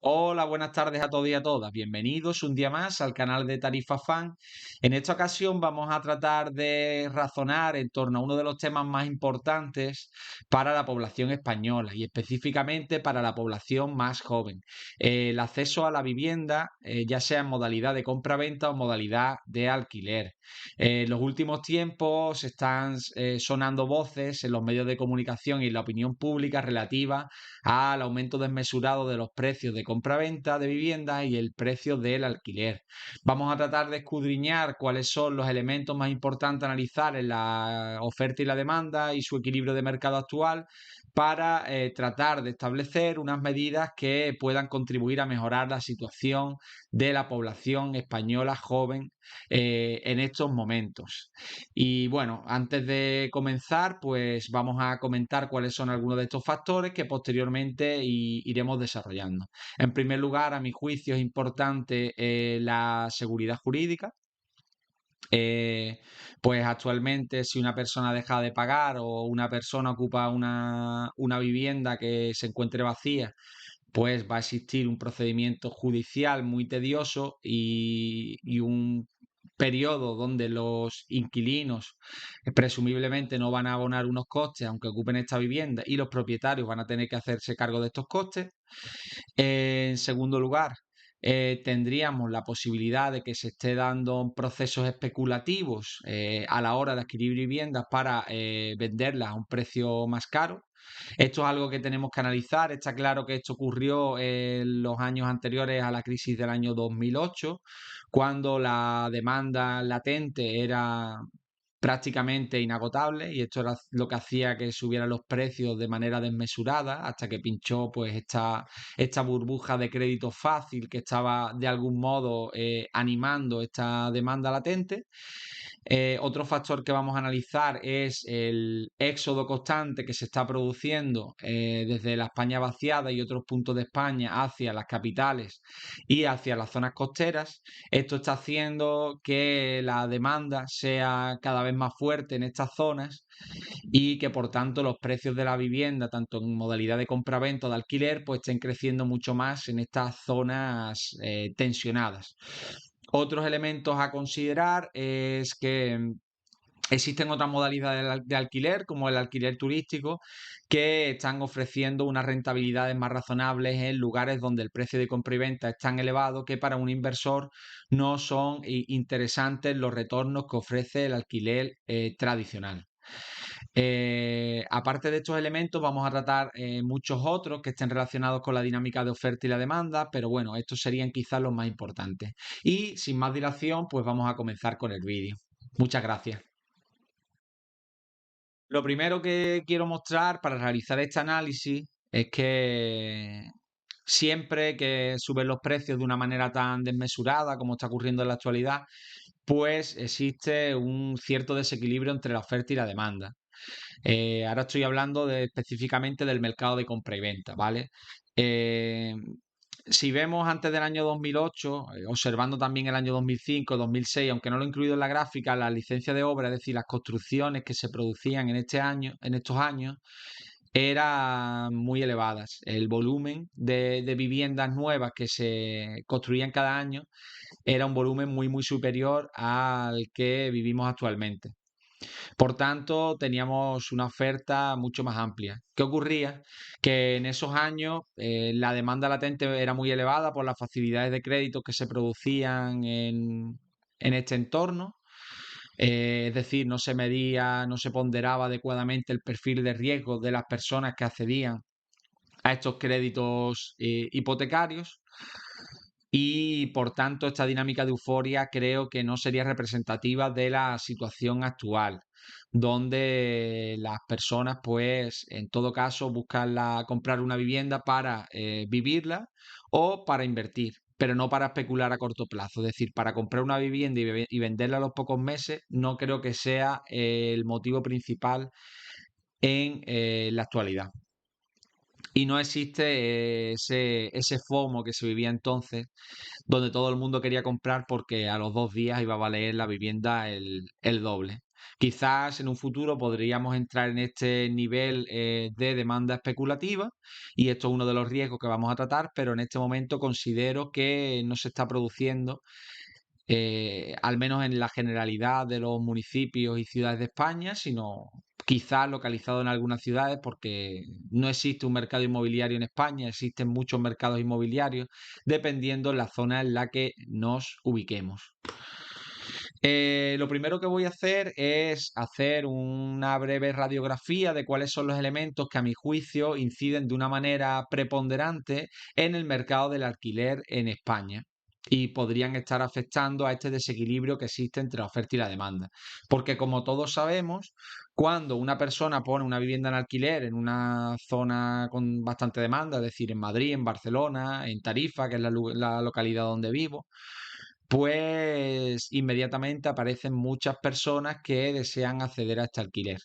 Hola, buenas tardes a todos y a todas. Bienvenidos un día más al canal de Tarifa Fan. En esta ocasión vamos a tratar de razonar en torno a uno de los temas más importantes para la población española y específicamente para la población más joven. El acceso a la vivienda, ya sea en modalidad de compra-venta o modalidad de alquiler. En los últimos tiempos están sonando voces en los medios de comunicación y en la opinión pública relativa al aumento desmesurado de los precios de compra-venta de viviendas y el precio del alquiler. Vamos a tratar de escudriñar cuáles son los elementos más importantes a analizar en la oferta y la demanda y su equilibrio de mercado actual para tratar de establecer unas medidas que puedan contribuir a mejorar la situación de la población española joven en estos momentos. Y bueno, antes de comenzar, pues vamos a comentar cuáles son algunos de estos factores que posteriormente iremos desarrollando. En primer lugar, a mi juicio es importante la seguridad jurídica. Eh, pues actualmente si una persona deja de pagar o una persona ocupa una vivienda que se encuentre vacía, pues va a existir un procedimiento judicial muy tedioso y un periodo donde los inquilinos presumiblemente no van a abonar unos costes aunque ocupen esta vivienda y los propietarios van a tener que hacerse cargo de estos costes. En segundo lugar, tendríamos la posibilidad de que se esté dando procesos especulativos a la hora de adquirir viviendas para venderlas a un precio más caro. Esto es algo que tenemos que analizar. Está claro que esto ocurrió en los años anteriores a la crisis del año 2008, cuando la demanda latente era prácticamente inagotable y esto era lo que hacía que subieran los precios de manera desmesurada hasta que pinchó pues esta burbuja de crédito fácil que estaba de algún modo animando esta demanda latente. Otro factor que vamos a analizar es el éxodo constante que se está produciendo desde la España vaciada y otros puntos de España hacia las capitales y hacia las zonas costeras. Esto está haciendo que la demanda sea cada vez más fuerte en estas zonas y que por tanto los precios de la vivienda, tanto en modalidad de compra-venta o de alquiler, pues estén creciendo mucho más en estas zonas tensionadas. Otros elementos a considerar es que existen otras modalidades de alquiler, como el alquiler turístico, que están ofreciendo unas rentabilidades más razonables en lugares donde el precio de compra y venta es tan elevado que para un inversor no son interesantes los retornos que ofrece el alquiler tradicional. Aparte de estos elementos, vamos a tratar muchos otros que estén relacionados con la dinámica de oferta y la demanda, pero bueno, estos serían quizás los más importantes. Y sin más dilación, pues vamos a comenzar con el vídeo. Muchas gracias. Lo primero que quiero mostrar para realizar este análisis es que siempre que suben los precios de una manera tan desmesurada como está ocurriendo en la actualidad, pues existe un cierto desequilibrio entre la oferta y la demanda. Ahora estoy hablando específicamente del mercado de compra y venta, ¿vale? Eh, si vemos antes del año 2008, observando también el año 2005, 2006, aunque no lo he incluido en la gráfica, las licencias de obra, es decir, las construcciones que se producían en estos años, eran muy elevadas. El volumen de viviendas nuevas que se construían cada año era un volumen muy superior al que vivimos actualmente. Por tanto, teníamos una oferta mucho más amplia. ¿Qué ocurría? Que en esos años la demanda latente era muy elevada por las facilidades de crédito que se producían en este entorno. Es decir, no se medía, no se ponderaba adecuadamente el perfil de riesgo de las personas que accedían a estos créditos hipotecarios y por tanto esta dinámica de euforia creo que no sería representativa de la situación actual, donde las personas pues en todo caso buscan comprar una vivienda para vivirla o para invertir, pero no para especular a corto plazo. Es decir, para comprar una vivienda y venderla a los pocos meses no creo que sea el motivo principal en la actualidad. Y no existe ese FOMO que se vivía entonces, donde todo el mundo quería comprar porque a los 2 días iba a valer la vivienda el doble. Quizás en un futuro podríamos entrar en este nivel de demanda especulativa y esto es uno de los riesgos que vamos a tratar, pero en este momento considero que no se está produciendo, al menos en la generalidad de los municipios y ciudades de España, sino quizás localizado en algunas ciudades, porque no existe un mercado inmobiliario en España, existen muchos mercados inmobiliarios, dependiendo de la zona en la que nos ubiquemos. Lo primero que voy a hacer es hacer una breve radiografía de cuáles son los elementos que a mi juicio inciden de una manera preponderante en el mercado del alquiler en España y podrían estar afectando a este desequilibrio que existe entre la oferta y la demanda. Porque como todos sabemos, cuando una persona pone una vivienda en alquiler en una zona con bastante demanda, es decir, en Madrid, en Barcelona, en Tarifa, que es la localidad donde vivo, pues inmediatamente aparecen muchas personas que desean acceder a este alquiler.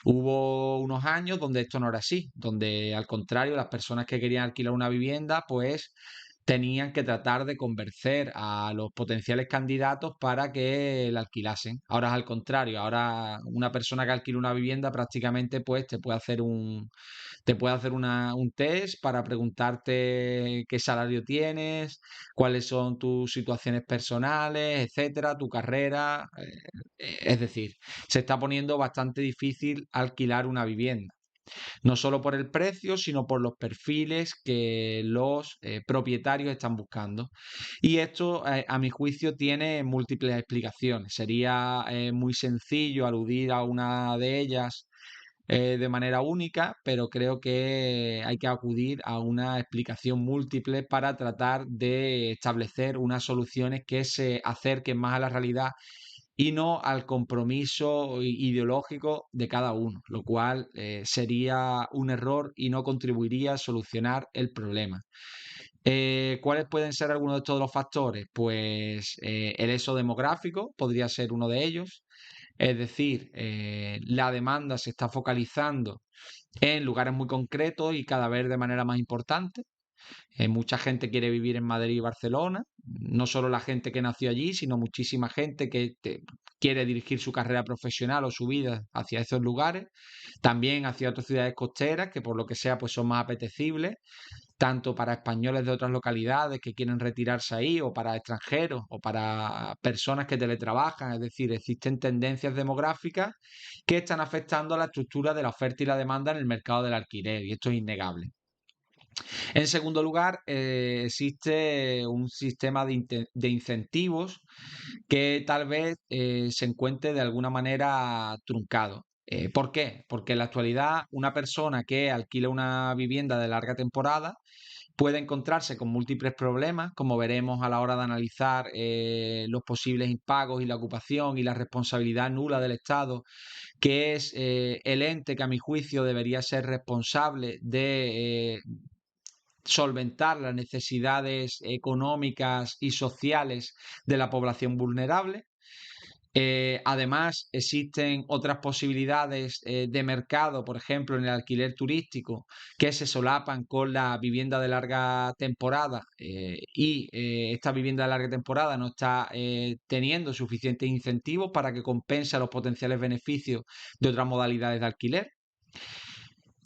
Hubo unos años donde esto no era así, donde al contrario, las personas que querían alquilar una vivienda, pues tenían que tratar de convencer a los potenciales candidatos para que la alquilasen. Ahora es al contrario, ahora una persona que alquila una vivienda prácticamente pues te puede hacer un test para preguntarte qué salario tienes, cuáles son tus situaciones personales, etcétera, tu carrera. Es decir, se está poniendo bastante difícil alquilar una vivienda. No solo por el precio, sino por los perfiles que los propietarios están buscando. Y esto, a mi juicio, tiene múltiples explicaciones. Sería muy sencillo aludir a una de ellas de manera única, pero creo que hay que acudir a una explicación múltiple para tratar de establecer unas soluciones que se acerquen más a la realidad y no al compromiso ideológico de cada uno, lo cual sería un error y no contribuiría a solucionar el problema. ¿Cuáles pueden ser algunos de todos los factores? Pues el eso demográfico podría ser uno de ellos. Es decir, la demanda se está focalizando en lugares muy concretos y cada vez de manera más importante. Mucha gente quiere vivir en Madrid y Barcelona, no solo la gente que nació allí, sino muchísima gente que quiere dirigir su carrera profesional o su vida hacia esos lugares, también hacia otras ciudades costeras que por lo que sea pues son más apetecibles, tanto para españoles de otras localidades que quieren retirarse ahí, o para extranjeros, o para personas que teletrabajan. Es decir, existen tendencias demográficas que están afectando a la estructura de la oferta y la demanda en el mercado del alquiler, y esto es innegable. En segundo lugar, existe un sistema de incentivos que tal vez se encuentre de alguna manera truncado. ¿Por qué? Porque en la actualidad una persona que alquila una vivienda de larga temporada puede encontrarse con múltiples problemas, como veremos a la hora de analizar los posibles impagos y la ocupación y la responsabilidad nula del Estado, que es el ente que a mi juicio debería ser responsable de solventar las necesidades económicas y sociales de la población vulnerable. Además, existen otras posibilidades de mercado, por ejemplo, en el alquiler turístico, que se solapan con la vivienda de larga temporada y esta vivienda de larga temporada no está teniendo suficientes incentivos para que compense a los potenciales beneficios de otras modalidades de alquiler.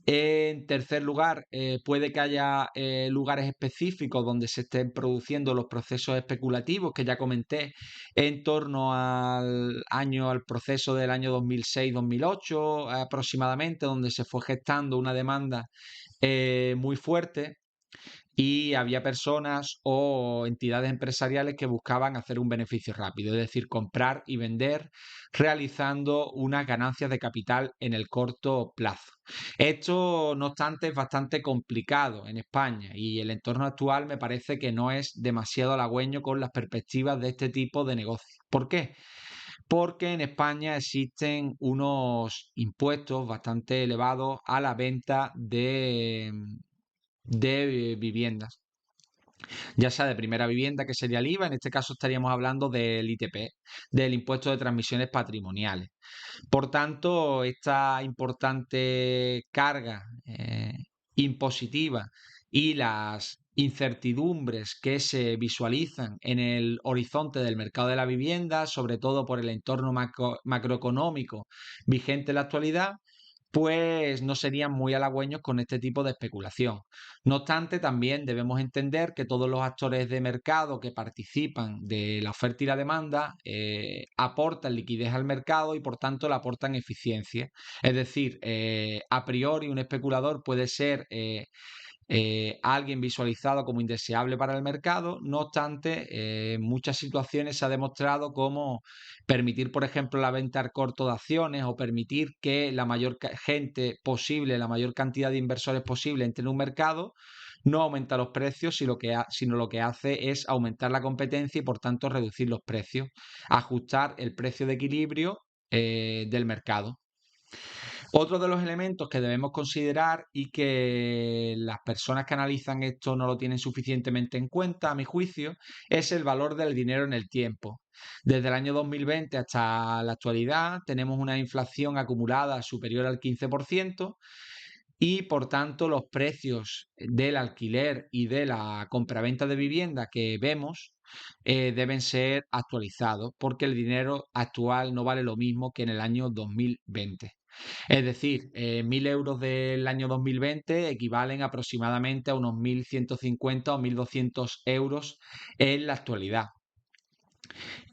En tercer lugar, puede que haya lugares específicos donde se estén produciendo los procesos especulativos que ya comenté en torno al proceso del año 2006-2008 aproximadamente, donde se fue gestando una demanda muy fuerte y había personas o entidades empresariales que buscaban hacer un beneficio rápido, es decir, comprar y vender, realizando unas ganancias de capital en el corto plazo. Esto, no obstante, es bastante complicado en España y el entorno actual me parece que no es demasiado halagüeño con las perspectivas de este tipo de negocios. ¿Por qué? Porque en España existen unos impuestos bastante elevados a la venta de viviendas, ya sea de primera vivienda, que sería el IVA. En este caso estaríamos hablando del ITP, del impuesto de transmisiones patrimoniales. Por tanto, esta importante carga impositiva y las incertidumbres que se visualizan en el horizonte del mercado de la vivienda, sobre todo por el entorno macroeconómico vigente en la actualidad, pues no serían muy halagüeños con este tipo de especulación. No obstante, también debemos entender que todos los actores de mercado que participan de la oferta y la demanda aportan liquidez al mercado y por tanto le aportan eficiencia. Es decir, a priori un especulador puede ser alguien visualizado como indeseable para el mercado. No obstante, en muchas situaciones se ha demostrado cómo permitir, por ejemplo, la venta al corto de acciones o permitir que la mayor gente posible, la mayor cantidad de inversores posible entre en un mercado, no aumenta los precios, sino lo que hace es aumentar la competencia y por tanto reducir los precios, ajustar el precio de equilibrio del mercado. Otro de los elementos que debemos considerar y que las personas que analizan esto no lo tienen suficientemente en cuenta, a mi juicio, es el valor del dinero en el tiempo. Desde el año 2020 hasta la actualidad tenemos una inflación acumulada superior al 15% y por tanto los precios del alquiler y de la compraventa de vivienda que vemos deben ser actualizados porque el dinero actual no vale lo mismo que en el año 2020. Es decir, 1.000 euros del año 2020 equivalen aproximadamente a unos 1.150 o 1.200 euros en la actualidad.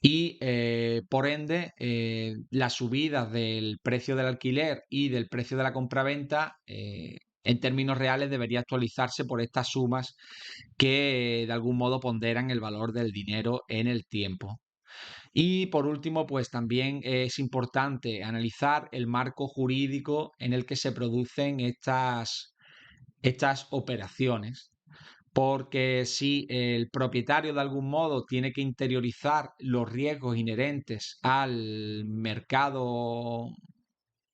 Y por ende, la subida del precio del alquiler y del precio de la compraventa, en términos reales, debería actualizarse por estas sumas que de algún modo ponderan el valor del dinero en el tiempo. Y por último, pues también es importante analizar el marco jurídico en el que se producen estas operaciones, porque si el propietario de algún modo tiene que interiorizar los riesgos inherentes al mercado,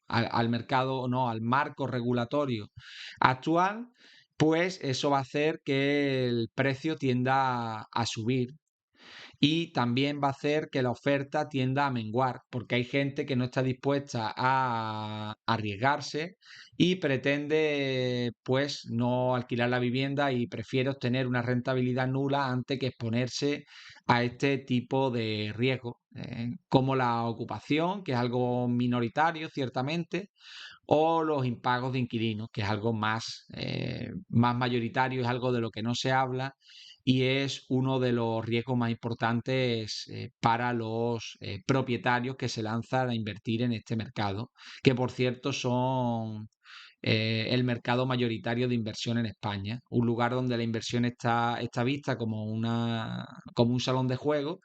no, al marco regulatorio actual, pues eso va a hacer que el precio tienda a subir y también va a hacer que la oferta tienda a menguar, porque hay gente que no está dispuesta a arriesgarse y pretende pues no alquilar la vivienda y prefiere obtener una rentabilidad nula antes que exponerse a este tipo de riesgo, como la ocupación, que es algo minoritario ciertamente, o los impagos de inquilinos, que es algo más mayoritario, es algo de lo que no se habla y es uno de los riesgos más importantes para los propietarios que se lanzan a invertir en este mercado, que por cierto son el mercado mayoritario de inversión en España, un lugar donde la inversión está vista como un salón de juego,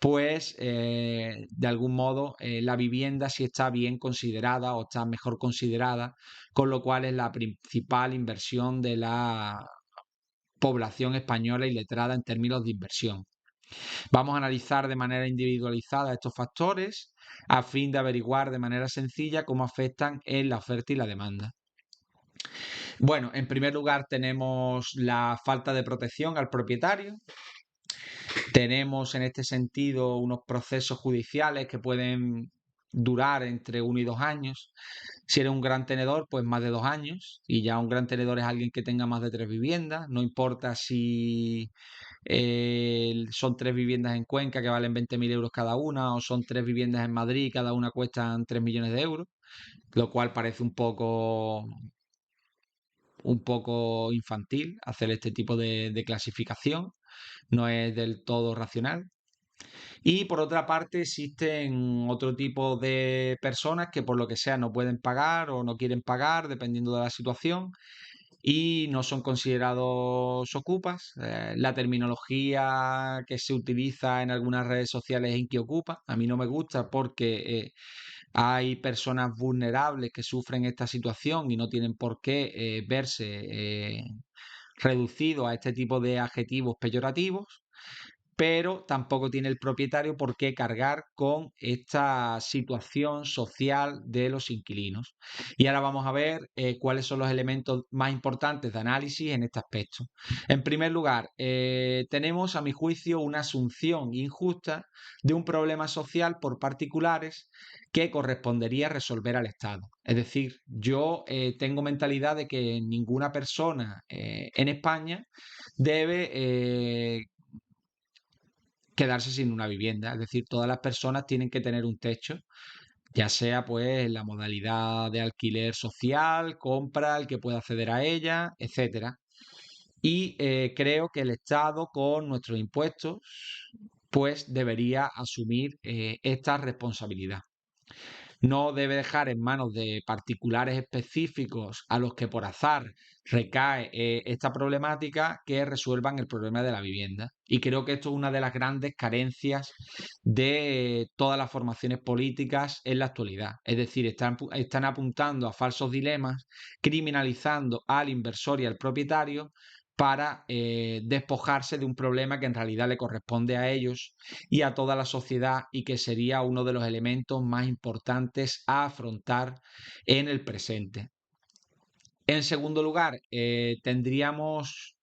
pues de algún modo la vivienda sí está bien considerada o está mejor considerada, con lo cual es la principal inversión de la población española y letrada en términos de inversión. Vamos a analizar de manera individualizada estos factores a fin de averiguar de manera sencilla cómo afectan en la oferta y la demanda. Bueno, en primer lugar tenemos la falta de protección al propietario. Tenemos en este sentido unos procesos judiciales que pueden durar entre 1 y 2 años. Si eres un gran tenedor, pues más de 2 años. Y ya un gran tenedor es alguien que tenga más de 3 viviendas. No importa si son 3 viviendas en Cuenca que valen 20.000 euros cada una o son 3 viviendas en Madrid y cada una cuestan 3 millones de euros, lo cual parece un poco infantil hacer este tipo de clasificación, no es del todo racional. Y por otra parte existen otro tipo de personas que por lo que sea no pueden pagar o no quieren pagar, dependiendo de la situación, y no son considerados ocupas. La terminología que se utiliza en algunas redes sociales es inquiocupa. A mí no me gusta porque hay personas vulnerables que sufren esta situación y no tienen por qué verse reducidos a este tipo de adjetivos peyorativos. pero tampoco tiene el propietario por qué cargar con esta situación social de los inquilinos. Y ahora vamos a ver cuáles son los elementos más importantes de análisis en este aspecto. En primer lugar, tenemos, a mi juicio, una asunción injusta de un problema social por particulares que correspondería resolver al Estado. Es decir, yo tengo mentalidad de que ninguna persona en España debe quedarse sin una vivienda. Es decir, todas las personas tienen que tener un techo, ya sea pues la modalidad de alquiler social, compra, el que pueda acceder a ella, etcétera. Y creo que el Estado, con nuestros impuestos, pues debería asumir esta responsabilidad. No debe dejar en manos de particulares específicos a los que por azar recae esta problemática que resuelvan el problema de la vivienda. Y creo que esto es una de las grandes carencias de todas las formaciones políticas en la actualidad. Es decir, están apuntando a falsos dilemas, criminalizando al inversor y al propietario para despojarse de un problema que en realidad le corresponde a ellos y a toda la sociedad, y que sería uno de los elementos más importantes a afrontar en el presente. En segundo lugar, tendríamos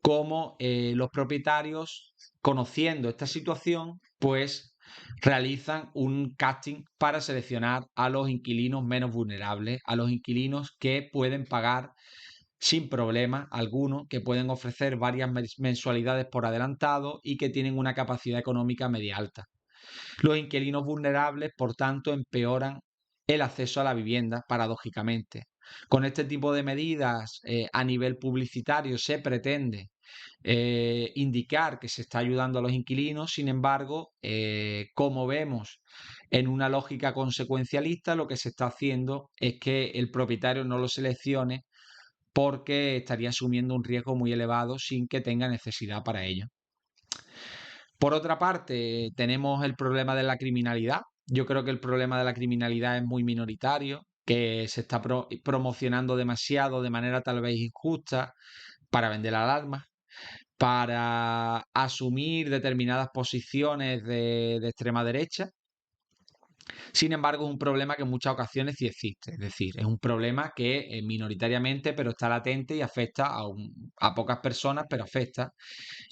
como los propietarios, conociendo esta situación, pues realizan un casting para seleccionar a los inquilinos menos vulnerables, a los inquilinos que pueden pagar sin problema alguno, que pueden ofrecer varias mensualidades por adelantado y que tienen una capacidad económica media alta. Los inquilinos vulnerables, por tanto, empeoran el acceso a la vivienda, paradójicamente. Con este tipo de medidas a nivel publicitario se pretende indicar que se está ayudando a los inquilinos. Sin embargo, como vemos en una lógica consecuencialista, lo que se está haciendo es que el propietario no lo seleccione porque estaría asumiendo un riesgo muy elevado sin que tenga necesidad para ello. Por otra parte, tenemos el problema de la criminalidad. Yo creo que el problema de la criminalidad es muy minoritario, que se está promocionando demasiado de manera tal vez injusta para vender alarmas, para asumir determinadas posiciones de extrema derecha. Sin embargo, es un problema que en muchas ocasiones sí existe. Es decir, es un problema que minoritariamente, pero está latente y afecta a pocas personas, pero afecta.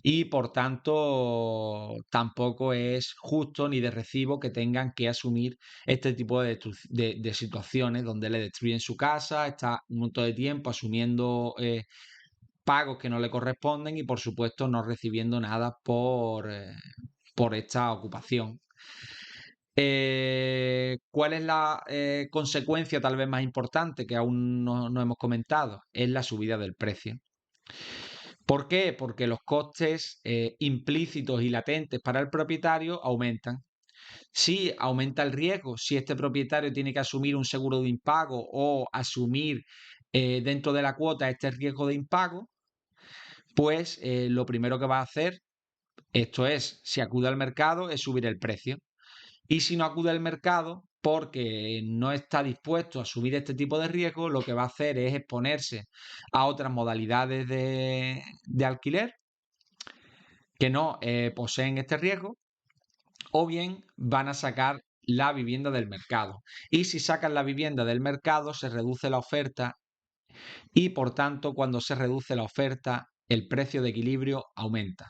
Y por tanto, tampoco es justo ni de recibo que tengan que asumir este tipo de situaciones donde le destruyen su casa, está un montón de tiempo asumiendo pagos que no le corresponden y, por supuesto, no recibiendo nada por esta ocupación. ¿Cuál es la consecuencia tal vez más importante que aún no hemos comentado? Es la subida del precio. ¿Por qué? Porque los costes implícitos y latentes para el propietario aumentan. Si aumenta el riesgo, si este propietario tiene que asumir un seguro de impago o asumir dentro de la cuota este riesgo de impago, pues lo primero que va a hacer, esto es, si acude al mercado, es subir el precio. Y si no acude al mercado porque no está dispuesto a asumir este tipo de riesgo, lo que va a hacer es exponerse a otras modalidades de alquiler que no poseen este riesgo, o bien van a sacar la vivienda del mercado. Y si sacan la vivienda del mercado, se reduce la oferta y, por tanto, cuando se reduce la oferta, el precio de equilibrio aumenta.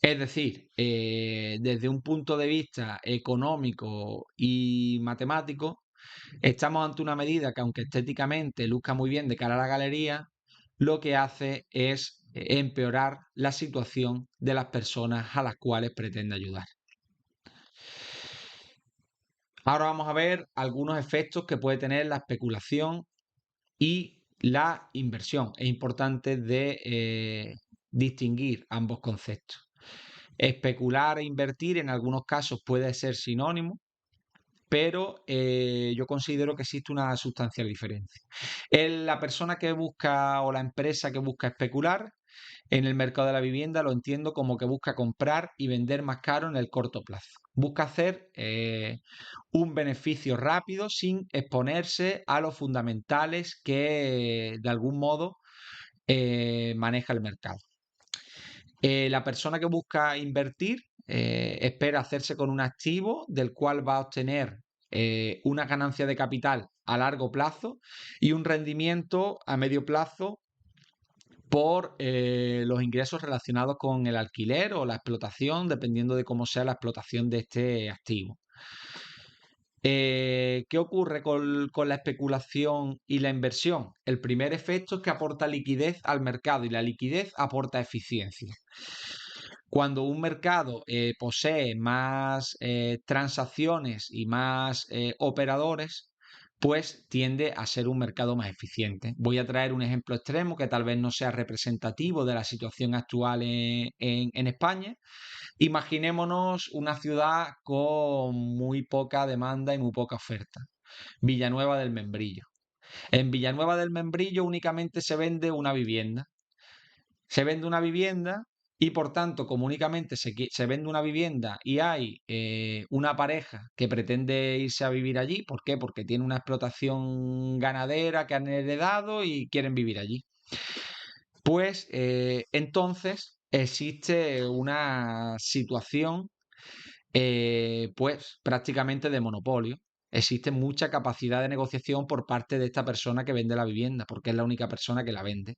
Es decir, desde un punto de vista económico y matemático, estamos ante una medida que, aunque estéticamente luzca muy bien de cara a la galería, lo que hace es empeorar la situación de las personas a las cuales pretende ayudar. Ahora vamos a ver algunos efectos que puede tener la especulación y la inversión. Es importante distinguir ambos conceptos. Especular e invertir en algunos casos puede ser sinónimo, pero yo considero que existe una sustancial diferencia. La persona que busca, o la empresa que busca especular en el mercado de la vivienda, lo entiendo como que busca comprar y vender más caro en el corto plazo. Busca hacer un beneficio rápido sin exponerse a los fundamentales que de algún modo maneja el mercado. La persona que busca invertir espera hacerse con un activo del cual va a obtener una ganancia de capital a largo plazo y un rendimiento a medio plazo por los ingresos relacionados con el alquiler o la explotación, dependiendo de cómo sea la explotación de este activo. ¿Qué ocurre con la especulación y la inversión? El primer efecto es que aporta liquidez al mercado y la liquidez aporta eficiencia. Cuando un mercado posee más transacciones y más operadores, pues tiende a ser un mercado más eficiente. Voy a traer un ejemplo extremo que tal vez no sea representativo de la situación actual en España. Imaginémonos una ciudad con muy poca demanda y muy poca oferta. Villanueva del Membrillo. En Villanueva del Membrillo únicamente se vende una vivienda. Se vende una vivienda y por tanto, como únicamente se vende una vivienda y hay una pareja que pretende irse a vivir allí, ¿por qué? Porque tiene una explotación ganadera que han heredado y quieren vivir allí. Pues entonces existe una situación pues prácticamente de monopolio. Existe mucha capacidad de negociación por parte de esta persona que vende la vivienda, porque es la única persona que la vende.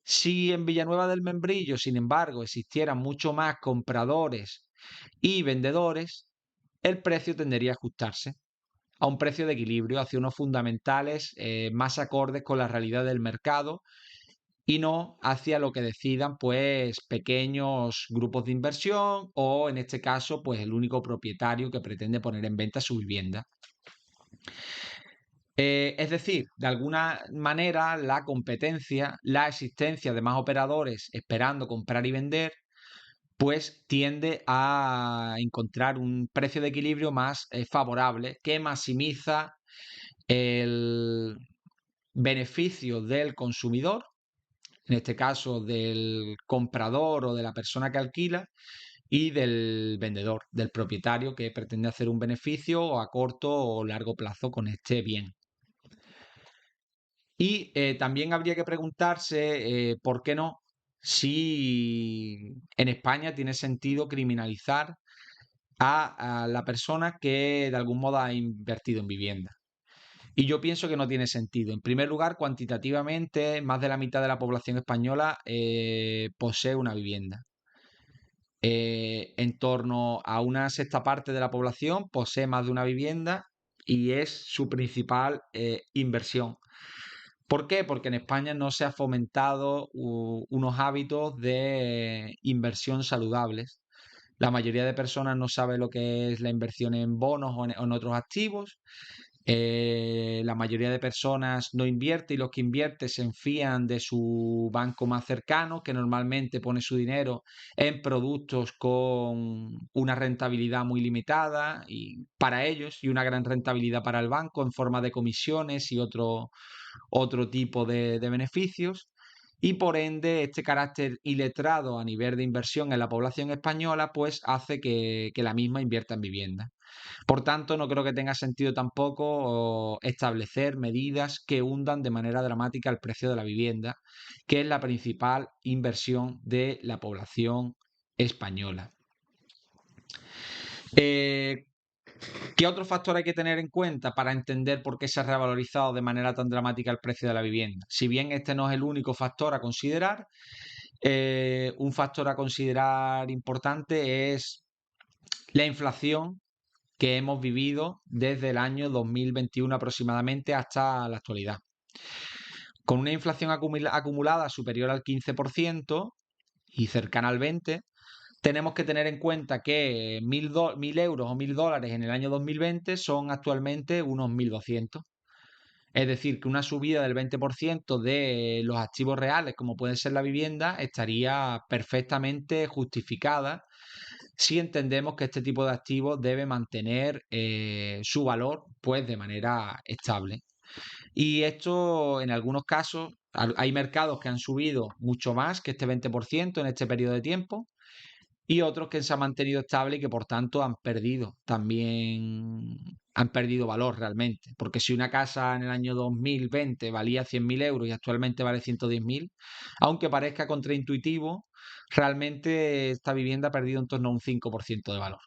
Si en Villanueva del Membrillo, sin embargo, existieran mucho más compradores y vendedores, el precio tendería a ajustarse a un precio de equilibrio, hacia unos fundamentales más acordes con la realidad del mercado y no hacia lo que decidan pues pequeños grupos de inversión o en este caso pues el único propietario que pretende poner en venta su vivienda. Es decir, de alguna manera la competencia, la existencia de más operadores esperando comprar y vender, pues tiende a encontrar un precio de equilibrio más favorable que maximiza el beneficio del consumidor, en este caso del comprador o de la persona que alquila, y del vendedor, del propietario que pretende hacer un beneficio a corto o largo plazo con este bien. Y también habría que preguntarse por qué no, si en España tiene sentido criminalizar a la persona que de algún modo ha invertido en vivienda. Y yo pienso que no tiene sentido. En primer lugar, cuantitativamente, más de la mitad de la población española posee una vivienda. En torno a una sexta parte de la población posee más de una vivienda y es su principal inversión. ¿Por qué? Porque en España no se ha fomentado unos hábitos de inversión saludables. La mayoría de personas no sabe lo que es la inversión en bonos o en otros activos. La mayoría de personas no invierte y los que invierten se enfían de su banco más cercano, que normalmente pone su dinero en productos con una rentabilidad muy limitada y para ellos y una gran rentabilidad para el banco en forma de comisiones y otro tipo de beneficios. Y por ende, este carácter iletrado a nivel de inversión en la población española, pues hace que la misma invierta en vivienda. Por tanto, no creo que tenga sentido tampoco establecer medidas que hundan de manera dramática el precio de la vivienda, que es la principal inversión de la población española. ¿Qué otro factor hay que tener en cuenta para entender por qué se ha revalorizado de manera tan dramática el precio de la vivienda? Si bien este no es el único factor a considerar, un factor a considerar importante es la inflación que hemos vivido desde el año 2021 aproximadamente hasta la actualidad. Con una inflación acumulada superior al 15% y cercana al 20%, tenemos que tener en cuenta que 1.000 euros o 1.000 dólares en el año 2020 son actualmente unos 1.200. Es decir, que una subida del 20% de los activos reales, como puede ser la vivienda, estaría perfectamente justificada si entendemos que este tipo de activos debe mantener su valor pues, de manera estable. Y esto en algunos casos, hay mercados que han subido mucho más que este 20% en este periodo de tiempo y otros que se han mantenido estables y que por tanto han perdido valor realmente. Porque si una casa en el año 2020 valía 100.000 euros y actualmente vale 110.000, aunque parezca contraintuitivo, realmente esta vivienda ha perdido en torno a un 5% de valor.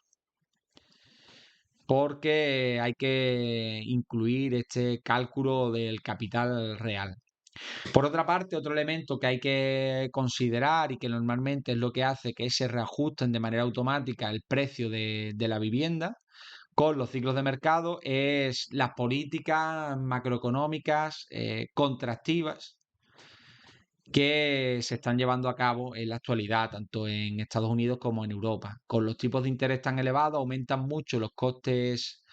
Porque hay que incluir este cálculo del capital real. Por otra parte, otro elemento que hay que considerar y que normalmente es lo que hace que se reajusten de manera automática el precio de la vivienda con los ciclos de mercado es las políticas macroeconómicas contractivas que se están llevando a cabo en la actualidad, tanto en Estados Unidos como en Europa. Con los tipos de interés tan elevados aumentan mucho los costes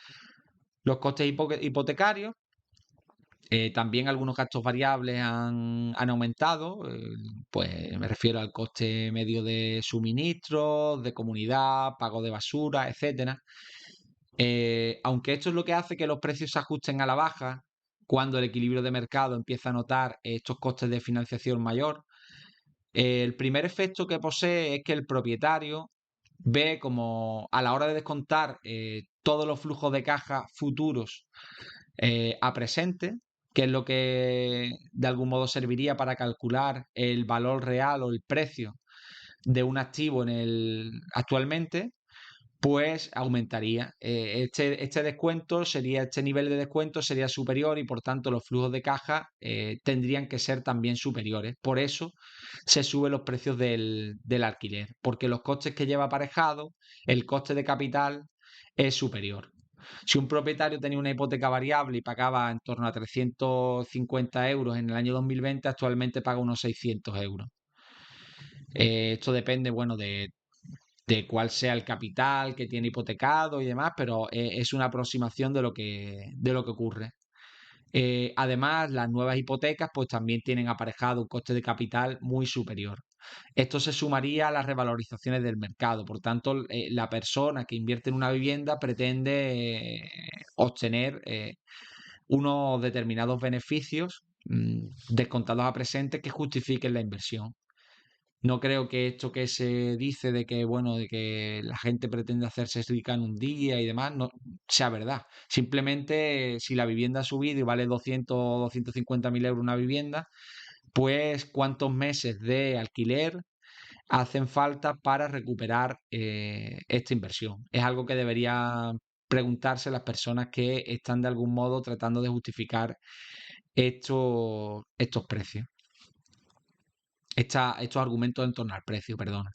hipotecarios. También algunos gastos variables han aumentado, pues me refiero al coste medio de suministros, de comunidad, pago de basura, etcétera. Aunque esto es lo que hace que los precios se ajusten a la baja, cuando el equilibrio de mercado empieza a notar estos costes de financiación mayor, el primer efecto que posee es que el propietario ve como a la hora de descontar todos los flujos de caja futuros a presente, que es lo que de algún modo serviría para calcular el valor real o el precio de un activo actualmente, pues aumentaría. Este descuento este nivel de descuento sería superior y por tanto los flujos de caja tendrían que ser también superiores. Por eso se suben los precios del alquiler, porque los costes que lleva aparejado, el coste de capital es superior. Si un propietario tenía una hipoteca variable y pagaba en torno a 350 euros en el año 2020, actualmente paga unos 600 euros. Esto depende, bueno, de cuál sea el capital que tiene hipotecado y demás, pero es una aproximación de lo que ocurre. Además, las nuevas hipotecas pues también tienen aparejado un coste de capital muy superior. Esto se sumaría a las revalorizaciones del mercado. Por tanto, la persona que invierte en una vivienda pretende obtener unos determinados beneficios descontados a presente que justifiquen la inversión. No creo que esto que se dice de que, bueno, de que la gente pretende hacerse rica en un día y demás, no sea verdad. Simplemente, si la vivienda ha subido y vale 200 o 250.000 euros una vivienda, pues cuántos meses de alquiler hacen falta para recuperar esta inversión. Es algo que deberían preguntarse las personas que están de algún modo tratando de justificar estos precios, estos argumentos en torno al precio, perdona.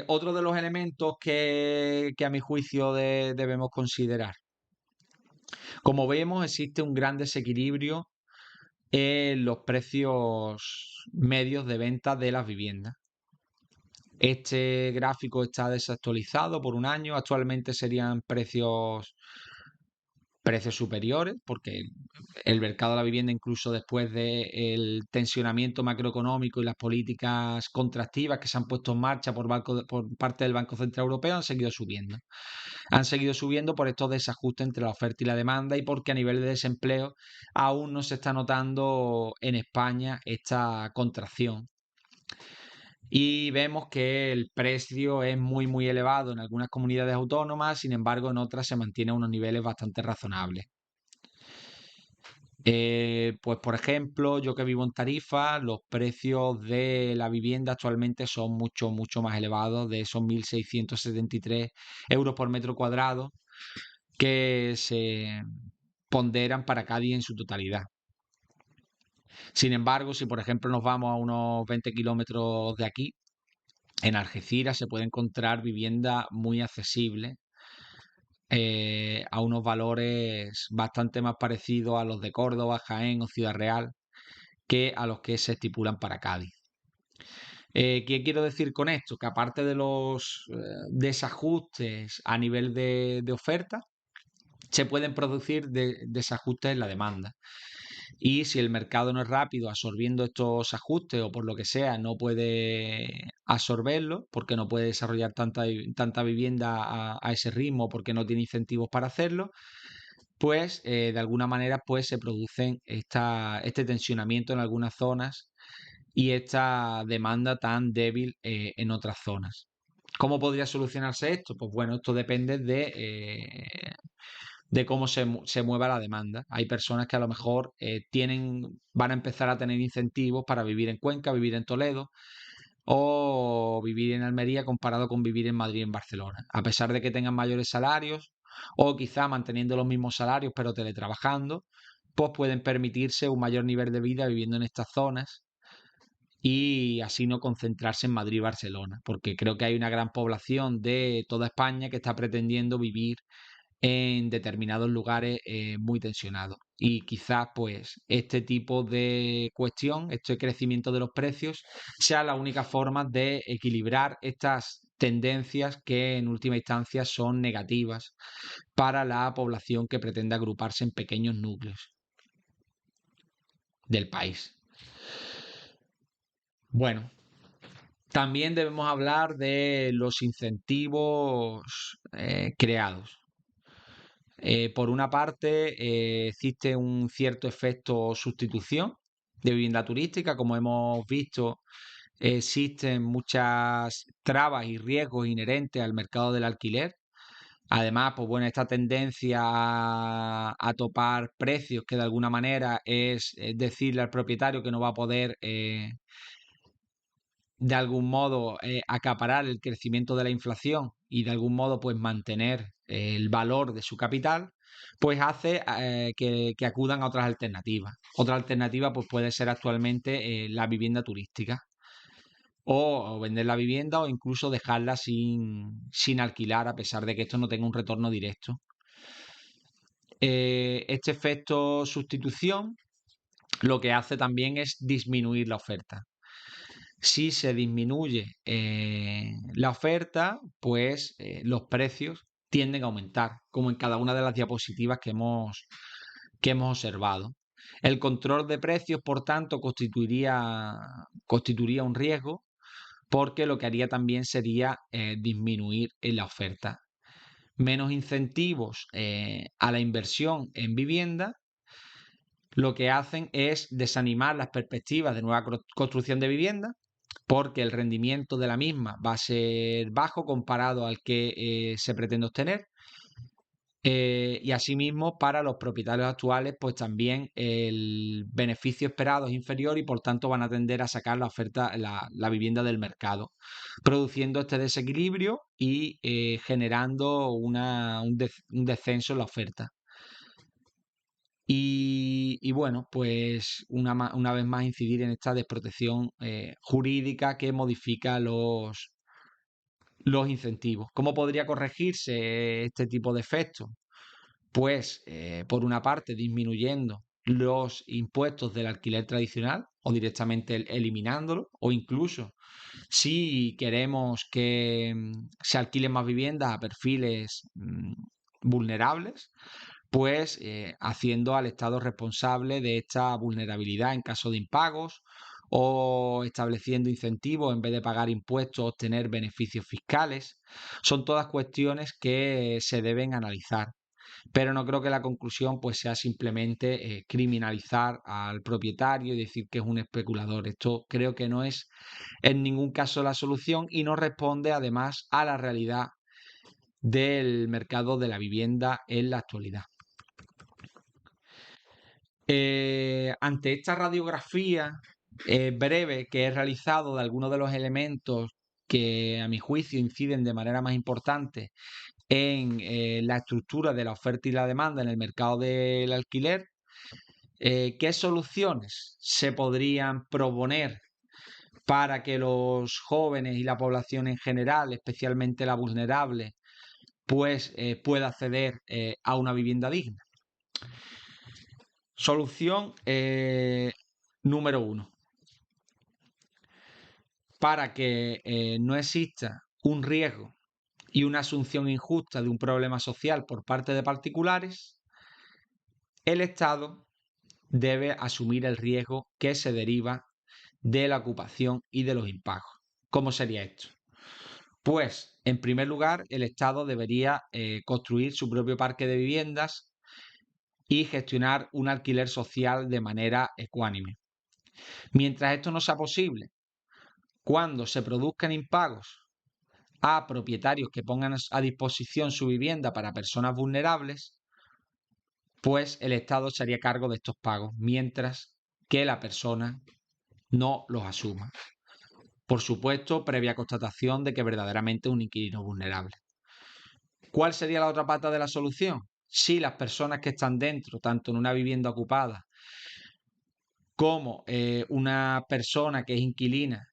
Otro de los elementos que a mi juicio debemos considerar. Como vemos, existe un gran desequilibrio en los precios medios de venta de las viviendas. Este gráfico está desactualizado por un año. Actualmente serían precios superiores, porque el mercado de la vivienda, incluso después del tensionamiento macroeconómico y las políticas contractivas que se han puesto en marcha por parte del Banco Central Europeo, han seguido subiendo. Han seguido subiendo por estos desajustes entre la oferta y la demanda y porque a nivel de desempleo aún no se está notando en España esta contracción. Y vemos que el precio es muy, muy elevado en algunas comunidades autónomas, sin embargo, en otras se mantiene a unos niveles bastante razonables. Pues por ejemplo, yo que vivo en Tarifa, los precios de la vivienda actualmente son mucho, mucho más elevados, de esos 1.673 euros por metro cuadrado que se ponderan para Cádiz en su totalidad. Sin embargo, si por ejemplo nos vamos a unos 20 kilómetros de aquí, en Algeciras se puede encontrar vivienda muy accesible a unos valores bastante más parecidos a los de Córdoba, Jaén o Ciudad Real que a los que se estipulan para Cádiz. ¿Qué quiero decir con esto? Que aparte de los desajustes a nivel de oferta, se pueden producir desajustes en la demanda. Y si el mercado no es rápido absorbiendo estos ajustes o por lo que sea no puede absorberlo porque no puede desarrollar tanta vivienda a ese ritmo porque no tiene incentivos para hacerlo, pues de alguna manera pues se producen este tensionamiento en algunas zonas y esta demanda tan débil en otras zonas. ¿Cómo podría solucionarse esto? Pues bueno, esto depende de cómo se mueva la demanda. Hay personas que a lo mejor van a empezar a tener incentivos para vivir en Cuenca, vivir en Toledo o vivir en Almería comparado con vivir en Madrid y en Barcelona. A pesar de que tengan mayores salarios o quizá manteniendo los mismos salarios pero teletrabajando, pues pueden permitirse un mayor nivel de vida viviendo en estas zonas y así no concentrarse en Madrid y Barcelona, porque creo que hay una gran población de toda España que está pretendiendo vivir en determinados lugares muy tensionados. Y quizás pues este tipo de cuestión, este crecimiento de los precios, sea la única forma de equilibrar estas tendencias que en última instancia son negativas para la población que pretende agruparse en pequeños núcleos del país. Bueno, también debemos hablar de los incentivos creados. Por una parte, existe un cierto efecto sustitución de vivienda turística. Como hemos visto, existen muchas trabas y riesgos inherentes al mercado del alquiler. Además, pues bueno, esta tendencia a topar precios, que de alguna manera es decirle al propietario que no va a poder de algún modo acaparar el crecimiento de la inflación y de algún modo pues mantener el valor de su capital, pues hace que acudan a otras alternativas. Otra alternativa pues puede ser actualmente la vivienda turística o vender la vivienda o incluso dejarla sin alquilar a pesar de que esto no tenga un retorno directo. Este efecto sustitución lo que hace también es disminuir la oferta. Si se disminuye la oferta, pues los precios tienden a aumentar, como en cada una de las diapositivas que hemos observado. El control de precios, por tanto, constituiría un riesgo porque lo que haría también sería disminuir en la oferta. Menos incentivos a la inversión en vivienda lo que hacen es desanimar las perspectivas de nueva construcción de vivienda porque el rendimiento de la misma va a ser bajo comparado al que se pretende obtener. Y asimismo, para los propietarios actuales, pues también el beneficio esperado es inferior y por tanto van a tender a sacar la vivienda del mercado, produciendo este desequilibrio y generando un descenso en la oferta. Y bueno, pues una vez más incidir en esta desprotección jurídica que modifica los incentivos. ¿Cómo podría corregirse este tipo de efectos? Pues, por una parte, disminuyendo los impuestos del alquiler tradicional o directamente eliminándolo, o incluso si queremos que se alquilen más viviendas a perfiles vulnerables, pues haciendo al Estado responsable de esta vulnerabilidad en caso de impagos o estableciendo incentivos en vez de pagar impuestos, obtener beneficios fiscales. Son todas cuestiones que se deben analizar. Pero no creo que la conclusión pues sea simplemente criminalizar al propietario y decir que es un especulador. Esto creo que no es en ningún caso la solución y no responde además a la realidad del mercado de la vivienda en la actualidad. Ante esta radiografía breve que he realizado de algunos de los elementos que a mi juicio inciden de manera más importante en la estructura de la oferta y la demanda en el mercado del alquiler, ¿qué soluciones se podrían proponer para que los jóvenes y la población en general, especialmente la vulnerable, pues pueda acceder a una vivienda digna? Solución número 1. Para que no exista un riesgo y una asunción injusta de un problema social por parte de particulares, el Estado debe asumir el riesgo que se deriva de la ocupación y de los impagos. ¿Cómo sería esto? Pues, en primer lugar, el Estado debería construir su propio parque de viviendas y gestionar un alquiler social de manera ecuánime. Mientras esto no sea posible, cuando se produzcan impagos a propietarios que pongan a disposición su vivienda para personas vulnerables, pues el Estado se haría cargo de estos pagos, mientras que la persona no los asuma. Por supuesto, previa constatación de que verdaderamente es un inquilino vulnerable. ¿Cuál sería la otra pata de la solución? Si las personas que están dentro, tanto en una vivienda ocupada como una persona que es inquilina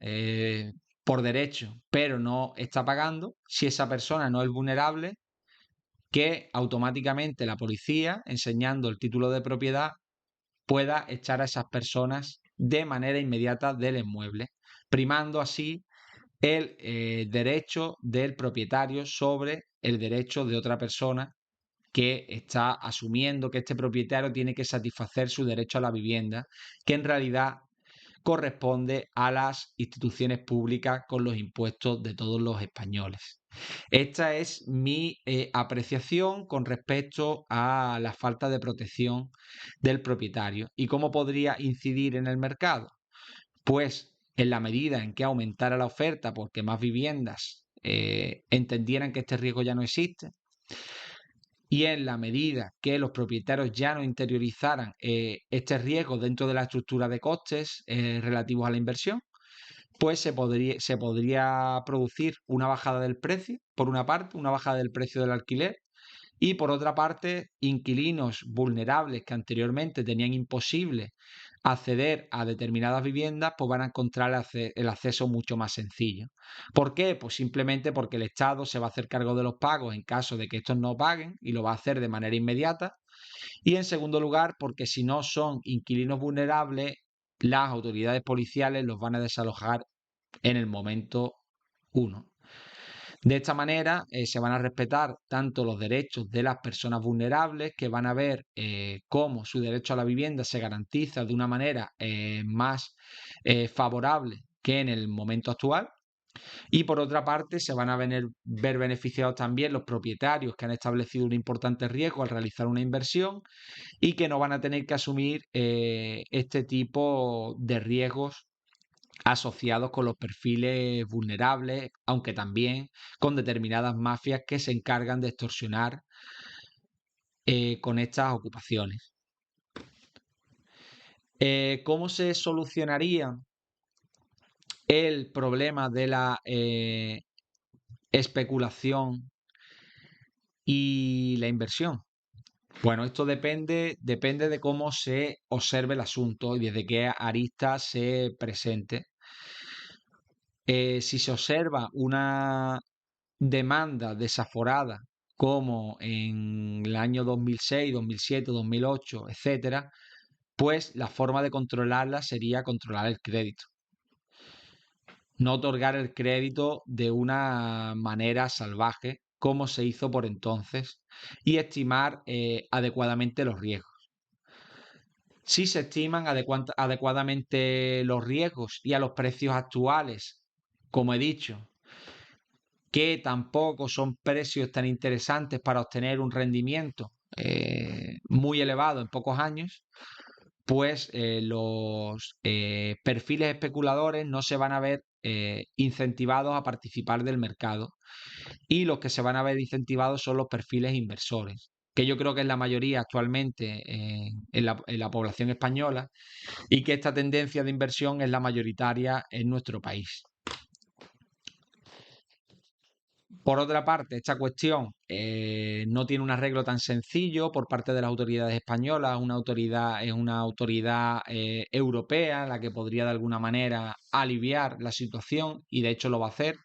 por derecho, pero no está pagando, si esa persona no es vulnerable, que automáticamente la policía, enseñando el título de propiedad, pueda echar a esas personas de manera inmediata del inmueble, primando así el derecho del propietario sobre el derecho de otra persona que está asumiendo que este propietario tiene que satisfacer su derecho a la vivienda, que en realidad corresponde a las instituciones públicas con los impuestos de todos los españoles. Esta es mi apreciación con respecto a la falta de protección del propietario y cómo podría incidir en el mercado. Pues en la medida en que aumentara la oferta porque más viviendas entendieran que este riesgo ya no existe, y en la medida que los propietarios ya no interiorizaran este riesgo dentro de la estructura de costes relativos a la inversión, pues se podría producir una bajada del precio, por una parte, una bajada del precio del alquiler, y por otra parte, inquilinos vulnerables que anteriormente tenían imposible acceder a determinadas viviendas, pues van a encontrar el acceso mucho más sencillo. ¿Por qué? Pues simplemente porque el Estado se va a hacer cargo de los pagos en caso de que estos no paguen y lo va a hacer de manera inmediata. Y en segundo lugar, porque si no son inquilinos vulnerables, las autoridades policiales los van a desalojar en el momento uno. De esta manera se van a respetar tanto los derechos de las personas vulnerables, que van a ver cómo su derecho a la vivienda se garantiza de una manera más favorable que en el momento actual. Y por otra parte, se van a ver beneficiados también los propietarios que han establecido un importante riesgo al realizar una inversión y que no van a tener que asumir este tipo de riesgos asociados con los perfiles vulnerables, aunque también con determinadas mafias que se encargan de extorsionar con estas ocupaciones. ¿Cómo se solucionaría el problema de la especulación y la inversión? Bueno, esto depende de cómo se observe el asunto y desde qué arista se presente. Si se observa una demanda desaforada como en el año 2006, 2007, 2008, etcétera, pues la forma de controlarla sería controlar el crédito. No otorgar el crédito de una manera salvaje, como se hizo por entonces, y estimar adecuadamente los riesgos. Si se estiman adecuadamente los riesgos y a los precios actuales, como he dicho, que tampoco son precios tan interesantes para obtener un rendimiento muy elevado en pocos años, pues los perfiles especuladores no se van a ver incentivados a participar del mercado, y los que se van a ver incentivados son los perfiles inversores, que yo creo que es la mayoría actualmente en la población española, y que esta tendencia de inversión es la mayoritaria en nuestro país. Por otra parte, esta cuestión no tiene un arreglo tan sencillo por parte de las autoridades españolas. Es una autoridad europea la que podría de alguna manera aliviar la situación, y de hecho lo va a hacer.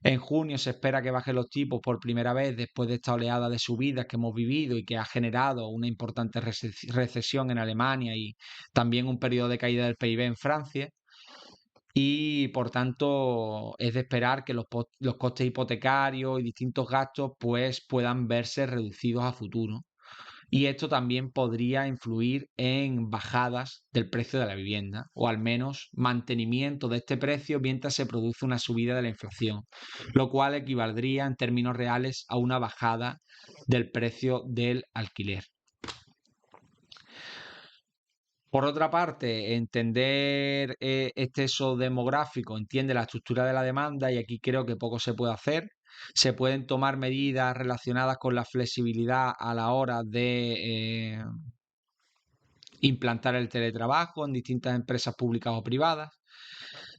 En junio se espera que bajen los tipos por primera vez después de esta oleada de subidas que hemos vivido y que ha generado una importante recesión en Alemania y también un periodo de caída del PIB en Francia. Y por tanto es de esperar que los costes hipotecarios y distintos gastos pues puedan verse reducidos a futuro. Y esto también podría influir en bajadas del precio de la vivienda, o al menos mantenimiento de este precio mientras se produce una subida de la inflación, lo cual equivaldría en términos reales a una bajada del precio del alquiler. Por otra parte, entender exceso demográfico, entiende la estructura de la demanda y aquí creo que poco se puede hacer. Se pueden tomar medidas relacionadas con la flexibilidad a la hora de implantar el teletrabajo en distintas empresas públicas o privadas.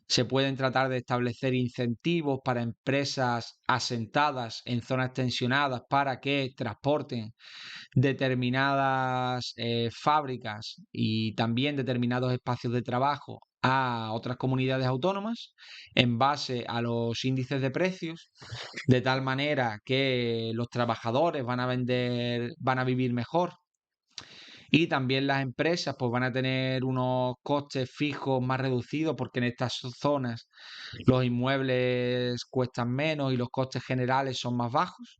Se pueden tratar de establecer incentivos para empresas asentadas en zonas tensionadas para que transporten determinadas fábricas y también determinados espacios de trabajo a otras comunidades autónomas en base a los índices de precios, de tal manera que los trabajadores van a vivir mejor y también las empresas pues van a tener unos costes fijos más reducidos porque en estas zonas los inmuebles cuestan menos y los costes generales son más bajos.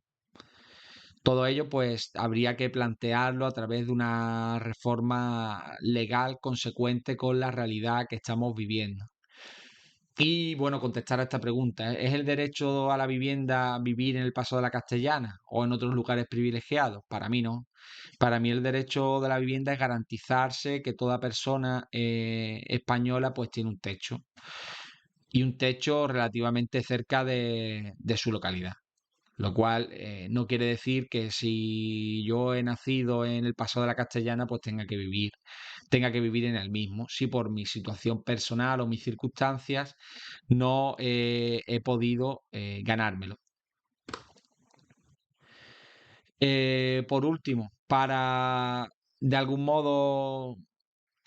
Todo ello pues habría que plantearlo a través de una reforma legal consecuente con la realidad que estamos viviendo. Y bueno, contestar a esta pregunta, ¿es el derecho a la vivienda vivir en el Paso de la Castellana o en otros lugares privilegiados? Para mí no. Para mí el derecho de la vivienda es garantizarse que toda persona española pues tiene un techo y un techo relativamente cerca de su localidad. Lo cual no quiere decir que si yo he nacido en el Paso de la Castellana, pues tenga que vivir en el mismo. Si por mi situación personal o mis circunstancias no he podido ganármelo. Por último, para de algún modo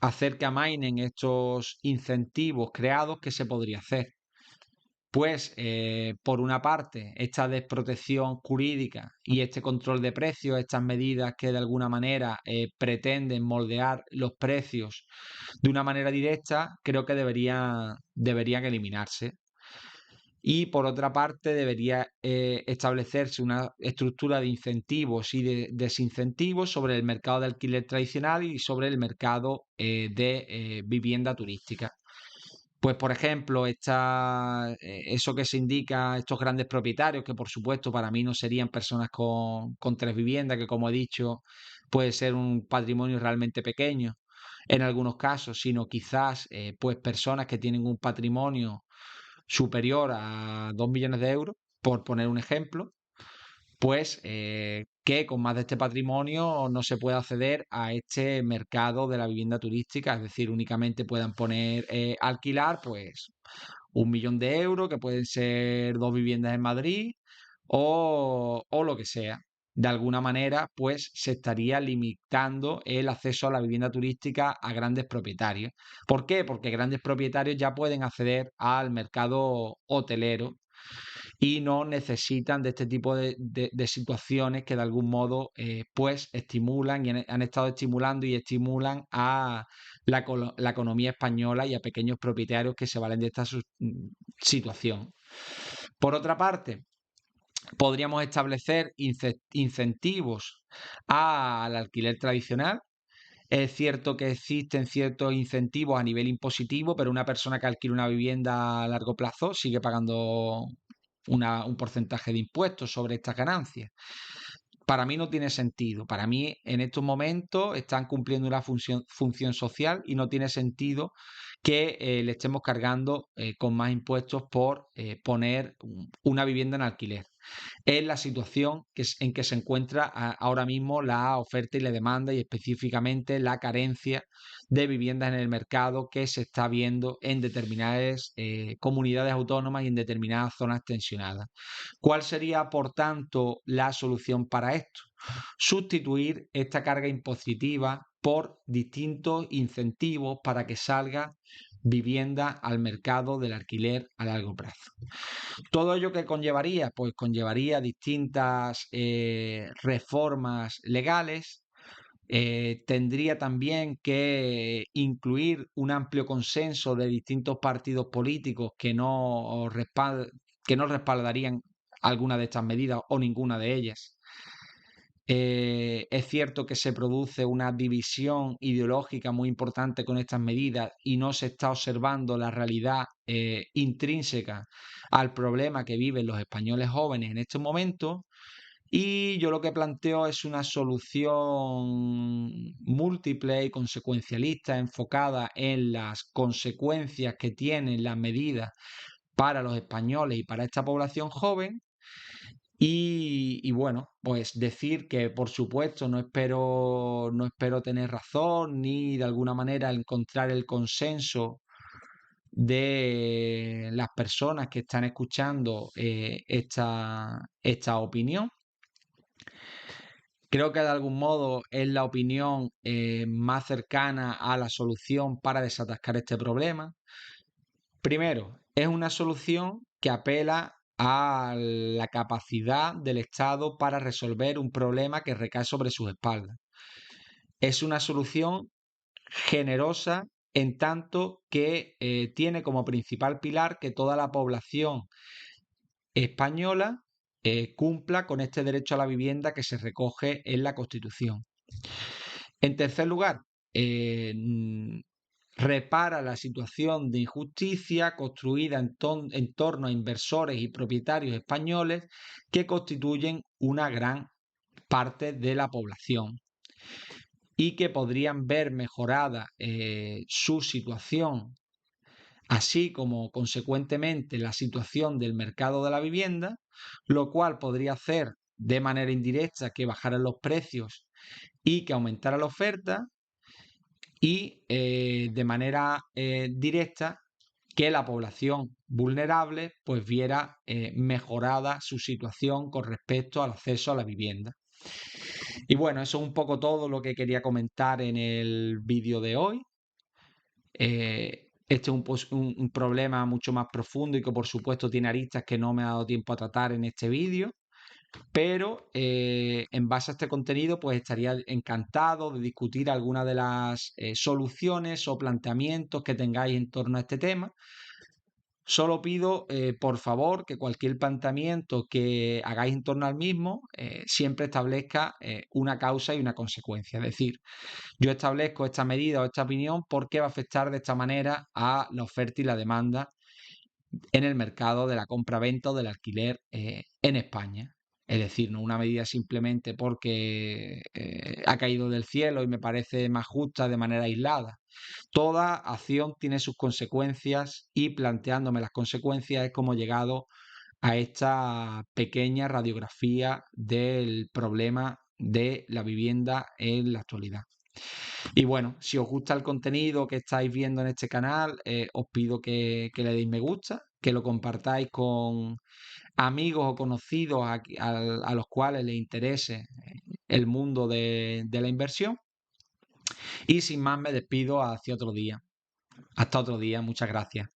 hacer que amainen estos incentivos creados, ¿qué se podría hacer? Pues, por una parte, esta desprotección jurídica y este control de precios, estas medidas que de alguna manera pretenden moldear los precios de una manera directa, creo que deberían eliminarse. Y por otra parte, debería establecerse una estructura de incentivos y de desincentivos sobre el mercado de alquiler tradicional y sobre el mercado de vivienda turística. Pues, por ejemplo, eso que se indica, estos grandes propietarios, que por supuesto para mí no serían personas con tres viviendas, que como he dicho, puede ser un patrimonio realmente pequeño en algunos casos, sino quizás pues personas que tienen un patrimonio superior a 2 millones de euros, por poner un ejemplo, pues que con más de este patrimonio no se puede acceder a este mercado de la vivienda turística, es decir, únicamente puedan poner alquilar pues 1 millón de euros, que pueden ser dos viviendas en Madrid o lo que sea. De alguna manera, pues se estaría limitando el acceso a la vivienda turística a grandes propietarios. ¿Por qué? Porque grandes propietarios ya pueden acceder al mercado hotelero y no necesitan de este tipo de situaciones que de algún modo pues estimulan y han estado estimulando y estimulan a la economía española y a pequeños propietarios que se valen de esta situación. Por otra parte, podríamos establecer incentivos al alquiler tradicional. Es cierto que existen ciertos incentivos a nivel impositivo, pero una persona que alquila una vivienda a largo plazo sigue pagando un porcentaje de impuestos sobre estas ganancias. Para mí no tiene sentido. Para mí en estos momentos están cumpliendo una función social y no tiene sentido que le estemos cargando con más impuestos por poner una vivienda en alquiler. Es la situación en que se encuentra ahora mismo la oferta y la demanda y específicamente la carencia de viviendas en el mercado que se está viendo en determinadas comunidades autónomas y en determinadas zonas tensionadas. ¿Cuál sería, por tanto, la solución para esto? Sustituir esta carga impositiva por distintos incentivos para que salga vivienda al mercado del alquiler a largo plazo. ¿Todo ello qué conllevaría? Pues conllevaría distintas reformas legales. Tendría también que incluir un amplio consenso de distintos partidos políticos que no respaldarían alguna de estas medidas o ninguna de ellas. Es cierto que se produce una división ideológica muy importante con estas medidas y no se está observando la realidad intrínseca al problema que viven los españoles jóvenes en este momento. Y yo lo que planteo es una solución múltiple y consecuencialista enfocada en las consecuencias que tienen las medidas para los españoles y para esta población joven. Y bueno, pues decir que por supuesto no espero tener razón ni de alguna manera encontrar el consenso de las personas que están escuchando esta opinión. Creo que de algún modo es la opinión más cercana a la solución para desatascar este problema. Primero, es una solución que apela a la capacidad del Estado para resolver un problema que recae sobre sus espaldas. Es una solución generosa en tanto que tiene como principal pilar que toda la población española cumpla con este derecho a la vivienda que se recoge en la Constitución. En tercer lugar, eh, repara la situación de injusticia construida en torno a inversores y propietarios españoles que constituyen una gran parte de la población y que podrían ver mejorada su situación, así como consecuentemente la situación del mercado de la vivienda, lo cual podría hacer de manera indirecta que bajaran los precios y que aumentara la oferta, y de manera directa que la población vulnerable pues viera mejorada su situación con respecto al acceso a la vivienda. Y bueno, eso es un poco todo lo que quería comentar en el vídeo de hoy. Este es un problema mucho más profundo y que por supuesto tiene aristas que no me ha dado tiempo a tratar en este vídeo, pero en base a este contenido pues estaría encantado de discutir algunas de las soluciones o planteamientos que tengáis en torno a este tema. Solo pido, por favor, que cualquier planteamiento que hagáis en torno al mismo siempre establezca una causa y una consecuencia. Es decir, yo establezco esta medida o esta opinión porque va a afectar de esta manera a la oferta y la demanda en el mercado de la compra-venta o del alquiler en España. Es decir, no una medida simplemente porque ha caído del cielo y me parece más justa de manera aislada. Toda acción tiene sus consecuencias y planteándome las consecuencias es como he llegado a esta pequeña radiografía del problema de la vivienda en la actualidad. Y bueno, si os gusta el contenido que estáis viendo en este canal, os pido que le deis me gusta, que lo compartáis con amigos o conocidos a los cuales les interese el mundo de la inversión. Y sin más me despido hacia otro día. Hasta otro día, muchas gracias.